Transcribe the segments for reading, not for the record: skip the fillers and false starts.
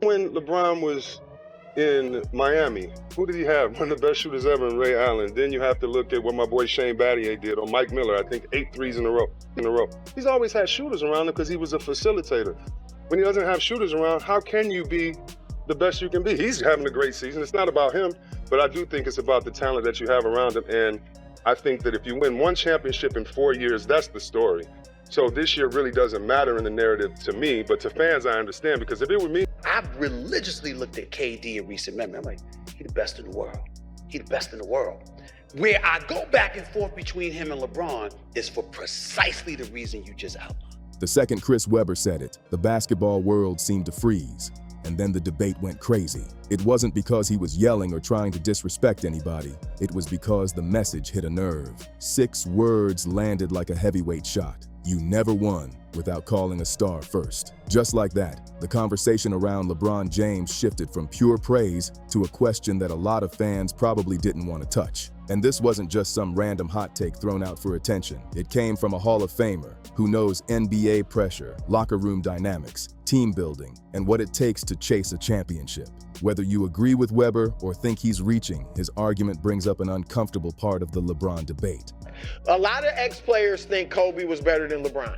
When LeBron was in Miami, who did he have? One of the best shooters ever in Ray Allen. Then you have to look at what my boy Shane Battier did, or Mike Miller, I think 8 threes in a row. He's always had shooters around him because he was a facilitator. When he doesn't have shooters around, how can you be the best you can be? He's having a great season. It's not about him, but I do think it's about the talent that you have around him. And I think that if you win one championship in 4 years, that's the story. So this year really doesn't matter in the narrative to me, but to fans, I understand, because if it were me, I've religiously looked at KD in recent memory. I'm like, he the best in the world. He the best in the world. Where I go back and forth between him and LeBron is for precisely the reason you just outlined. The second Chris Webber said it, the basketball world seemed to freeze. And then the debate went crazy. It wasn't because he was yelling or trying to disrespect anybody. It was because the message hit a nerve. 6 words landed like a heavyweight shot. You never won without calling a star first. Just like that, the conversation around LeBron James shifted from pure praise to a question that a lot of fans probably didn't want to touch. And this wasn't just some random hot take thrown out for attention. It came from a Hall of Famer who knows NBA pressure, locker room dynamics, team building, and what it takes to chase a championship. Whether you agree with Webber or think he's reaching, his argument brings up an uncomfortable part of the LeBron debate. A lot of ex-players think Kobe was better than LeBron.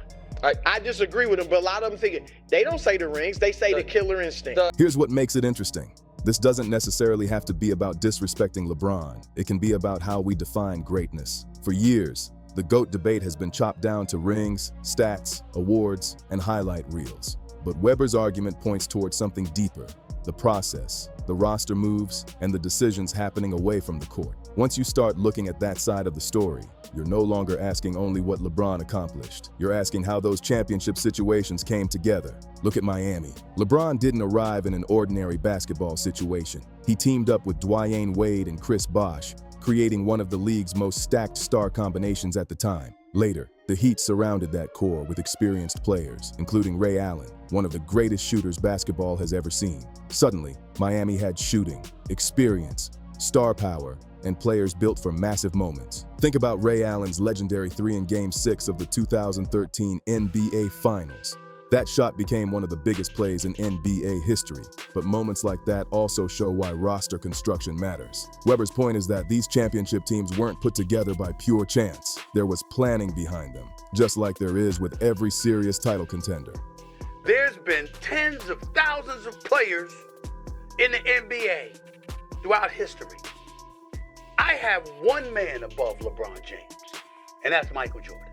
I disagree with them, but a lot of them think they don't say the rings, they say the killer instinct. Here's what makes it interesting. This doesn't necessarily have to be about disrespecting LeBron. It can be about how we define greatness. For years, the GOAT debate has been chopped down to rings, stats, awards, and highlight reels. But Webber's argument points towards something deeper: the process, the roster moves, and the decisions happening away from the court. Once you start looking at that side of the story, you're no longer asking only what LeBron accomplished. You're asking how those championship situations came together. Look at Miami. LeBron didn't arrive in an ordinary basketball situation. He teamed up with Dwyane Wade and Chris Bosh, creating one of the league's most stacked star combinations at the time. Later, the Heat surrounded that core with experienced players, including Ray Allen, one of the greatest shooters basketball has ever seen. Suddenly, Miami had shooting, experience, star power, and players built for massive moments. Think about Ray Allen's legendary 3 in Game 6 of the 2013 NBA Finals. That shot became one of the biggest plays in NBA history, but moments like that also show why roster construction matters. Webber's point is that these championship teams weren't put together by pure chance. There was planning behind them, just like there is with every serious title contender. There's been tens of thousands of players in the NBA throughout history. I have one man above LeBron James, and that's Michael Jordan.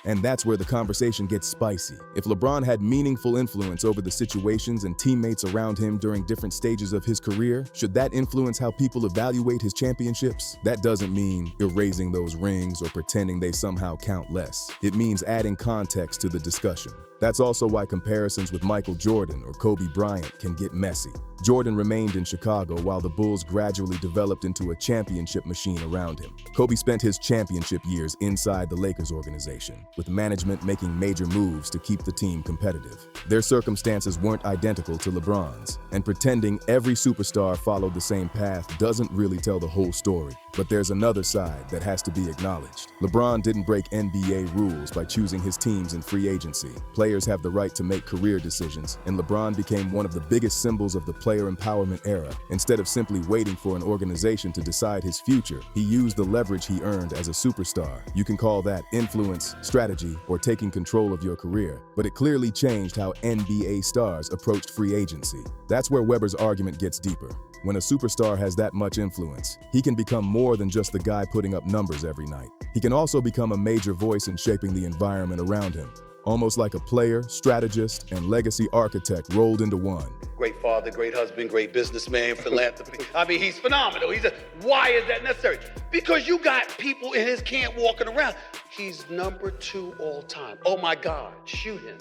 And that's where the conversation gets spicy. If LeBron had meaningful influence over the situations and teammates around him during different stages of his career, should that influence how people evaluate his championships? That doesn't mean erasing those rings or pretending they somehow count less. It means adding context to the discussion. That's also why comparisons with Michael Jordan or Kobe Bryant can get messy. Jordan remained in Chicago while the Bulls gradually developed into a championship machine around him. Kobe spent his championship years inside the Lakers organization, with management making major moves to keep the team competitive. Their circumstances weren't identical to LeBron's, and pretending every superstar followed the same path doesn't really tell the whole story. But there's another side that has to be acknowledged. LeBron didn't break NBA rules by choosing his teams in free agency. Players have the right to make career decisions, and LeBron became one of the biggest symbols of the player empowerment era. Instead of simply waiting for an organization to decide his future, he used the leverage he earned as a superstar. You can call that influence, strategy, or taking control of your career, but it clearly changed how NBA stars approached free agency. That's where Webber's argument gets deeper. When a superstar has that much influence, he can become more than just the guy putting up numbers every night. He can also become a major voice in shaping the environment around him, almost like a player, strategist, and legacy architect rolled into one. Great father, great husband, great businessman, philanthropy. I mean, he's phenomenal. Why is that necessary? Because you got people in his camp walking around. He's number 2 all time. Oh my God, shoot him.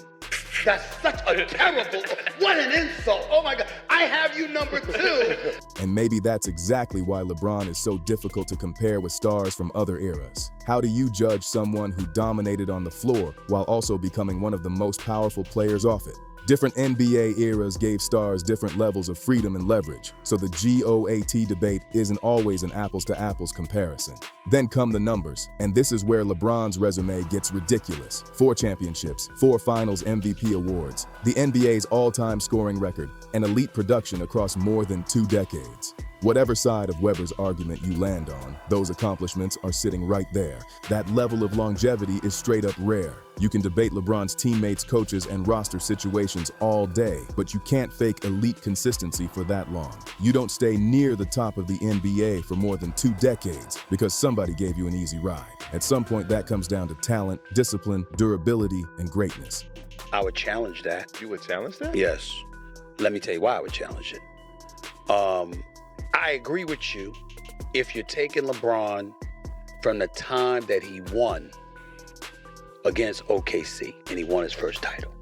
That's such a terrible, what an insult. Oh my God, I have you number 2. And maybe that's exactly why LeBron is so difficult to compare with stars from other eras. How do you judge someone who dominated on the floor while also becoming one of the most powerful players off it? Different NBA eras gave stars different levels of freedom and leverage, so the GOAT debate isn't always an apples-to-apples comparison. Then come the numbers, and this is where LeBron's resume gets ridiculous. 4 championships, 4 Finals MVP awards, the NBA's all-time scoring record, and elite production across more than 2 decades. Whatever side of Webber's argument you land on, those accomplishments are sitting right there. That level of longevity is straight up rare. You can debate LeBron's teammates, coaches, and roster situations all day, but you can't fake elite consistency for that long. You don't stay near the top of the NBA for more than 2 decades because somebody gave you an easy ride. At some point, that comes down to talent, discipline, durability, and greatness. I would challenge that. You would challenge that? Yes. Let me tell you why I would challenge it. I agree with you if you're taking LeBron from the time that he won against OKC and he won his first title.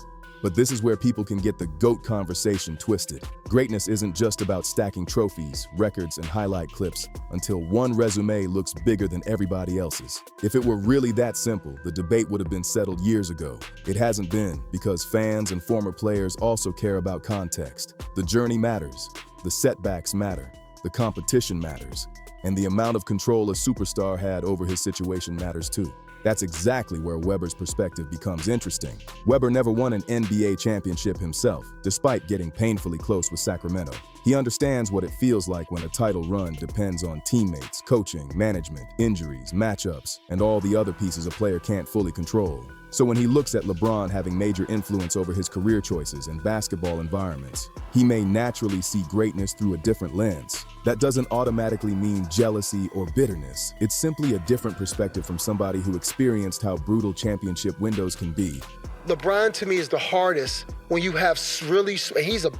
But this is where people can get the GOAT conversation twisted. Greatness isn't just about stacking trophies, records, and highlight clips until one resume looks bigger than everybody else's. If it were really that simple, the debate would have been settled years ago. It hasn't been because fans and former players also care about context. The journey matters, the setbacks matter, the competition matters, and the amount of control a superstar had over his situation matters too. That's exactly where Webber's perspective becomes interesting. Webber never won an NBA championship himself, despite getting painfully close with Sacramento. He understands what it feels like when a title run depends on teammates, coaching, management, injuries, matchups, and all the other pieces a player can't fully control. So when he looks at LeBron having major influence over his career choices and basketball environments, he may naturally see greatness through a different lens. That doesn't automatically mean jealousy or bitterness. It's simply a different perspective from somebody who experienced how brutal championship windows can be. LeBron to me is the hardest when you have he's a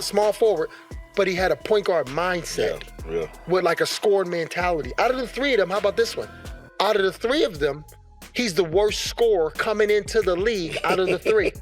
small forward, but he had a point guard mindset with like a scoring mentality. Out of the 3 of them, how about this one? Out of the 3 of them, he's the worst scorer coming into the league out of the 3.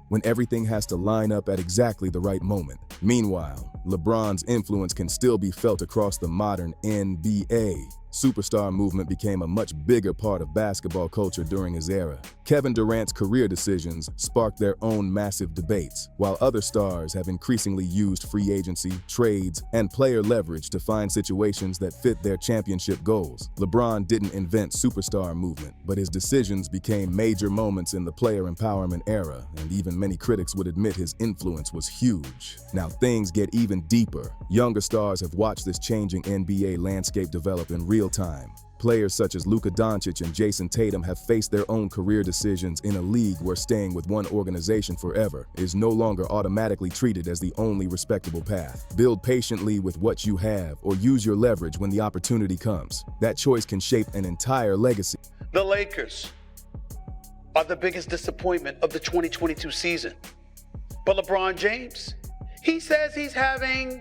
When everything has to line up at exactly the right moment. Meanwhile, LeBron's influence can still be felt across the modern NBA. Superstar movement became a much bigger part of basketball culture during his era. Kevin Durant's career decisions sparked their own massive debates, while other stars have increasingly used free agency, trades, and player leverage to find situations that fit their championship goals. LeBron didn't invent superstar movement, but his decisions became major moments in the player empowerment era, and even many critics would admit his influence was huge. Now things get even deeper. Younger stars have watched this changing NBA landscape develop in real time. Players such as Luka Doncic and Jason Tatum have faced their own career decisions in a league where staying with one organization forever is no longer automatically treated as the only respectable path. Build patiently with what you have or use your leverage when the opportunity comes. That choice can shape an entire legacy. The Lakers are the biggest disappointment of the 2022 season. But LeBron James, he says he's having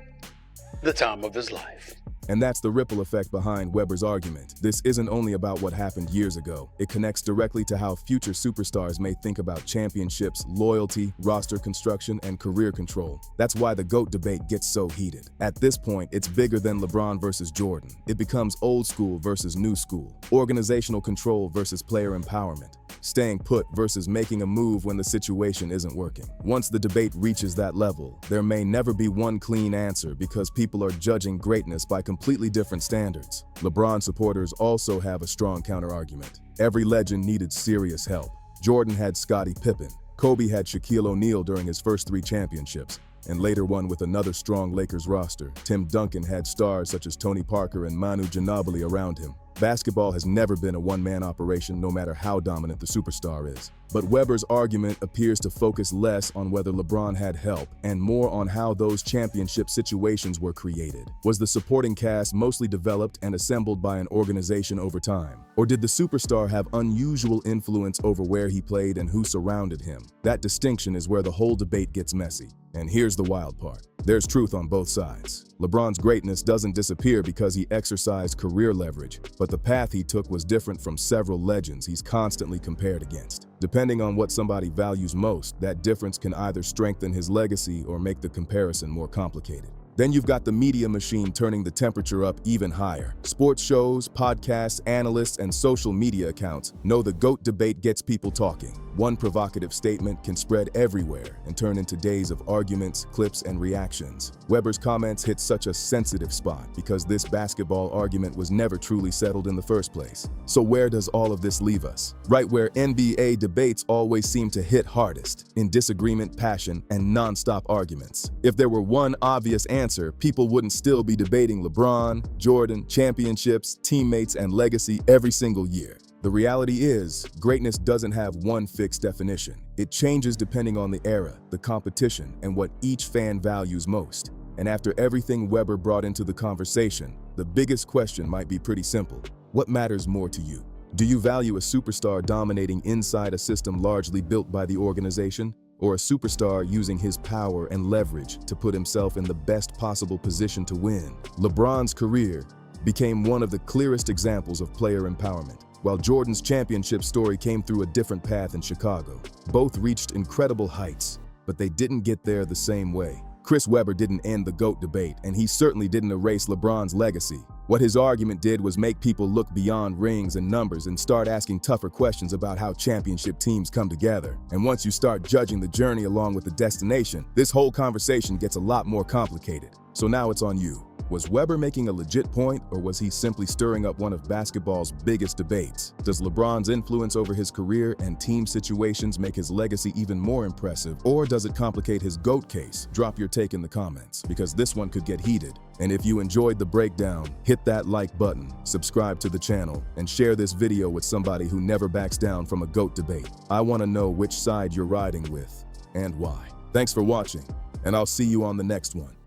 the time of his life. And that's the ripple effect behind Webber's argument. This isn't only about what happened years ago. It connects directly to how future superstars may think about championships, loyalty, roster construction, and career control. That's why the GOAT debate gets so heated. At this point, it's bigger than LeBron versus Jordan. It becomes old school versus new school, organizational control versus player empowerment, staying put versus making a move when the situation isn't working. Once the debate reaches that level, there may never be one clean answer because people are judging greatness by completely different standards. LeBron supporters also have a strong counterargument. Every legend needed serious help. Jordan had Scottie Pippen. Kobe had Shaquille O'Neal during his first 3 championships, and later won with another strong Lakers roster. Tim Duncan had stars such as Tony Parker and Manu Ginobili around him. Basketball has never been a one-man operation, no matter how dominant the superstar is. But Webber's argument appears to focus less on whether LeBron had help and more on how those championship situations were created. Was the supporting cast mostly developed and assembled by an organization over time? Or did the superstar have unusual influence over where he played and who surrounded him? That distinction is where the whole debate gets messy. And here's the wild part. There's truth on both sides. LeBron's greatness doesn't disappear because he exercised career leverage, but the path he took was different from several legends he's constantly compared against. Depending on what somebody values most, that difference can either strengthen his legacy or make the comparison more complicated. Then you've got the media machine turning the temperature up even higher. Sports shows, podcasts, analysts, and social media accounts know the GOAT debate gets people talking. One provocative statement can spread everywhere and turn into days of arguments, clips, and reactions. Webber's comments hit such a sensitive spot because this basketball argument was never truly settled in the first place. So where does all of this leave us? Right where NBA debates always seem to hit hardest, in disagreement, passion, and non-stop arguments. If there were one obvious answer, people wouldn't still be debating LeBron, Jordan, championships, teammates, and legacy every single year. The reality is, greatness doesn't have one fixed definition. It changes depending on the era, the competition, and what each fan values most. And after everything Webber brought into the conversation, the biggest question might be pretty simple. What matters more to you? Do you value a superstar dominating inside a system largely built by the organization, or a superstar using his power and leverage to put himself in the best possible position to win? LeBron's career became one of the clearest examples of player empowerment, while Jordan's championship story came through a different path in Chicago. Both reached incredible heights, but they didn't get there the same way. Chris Webber didn't end the GOAT debate, and he certainly didn't erase LeBron's legacy. What his argument did was make people look beyond rings and numbers and start asking tougher questions about how championship teams come together. And once you start judging the journey along with the destination, this whole conversation gets a lot more complicated. So now it's on you. Was Webber making a legit point, or was he simply stirring up one of basketball's biggest debates? Does LeBron's influence over his career and team situations make his legacy even more impressive, or does it complicate his GOAT case? Drop your take in the comments, because this one could get heated. And if you enjoyed the breakdown, hit that like button, subscribe to the channel, and share this video with somebody who never backs down from a GOAT debate. I want to know which side you're riding with, and why. Thanks for watching, and I'll see you on the next one.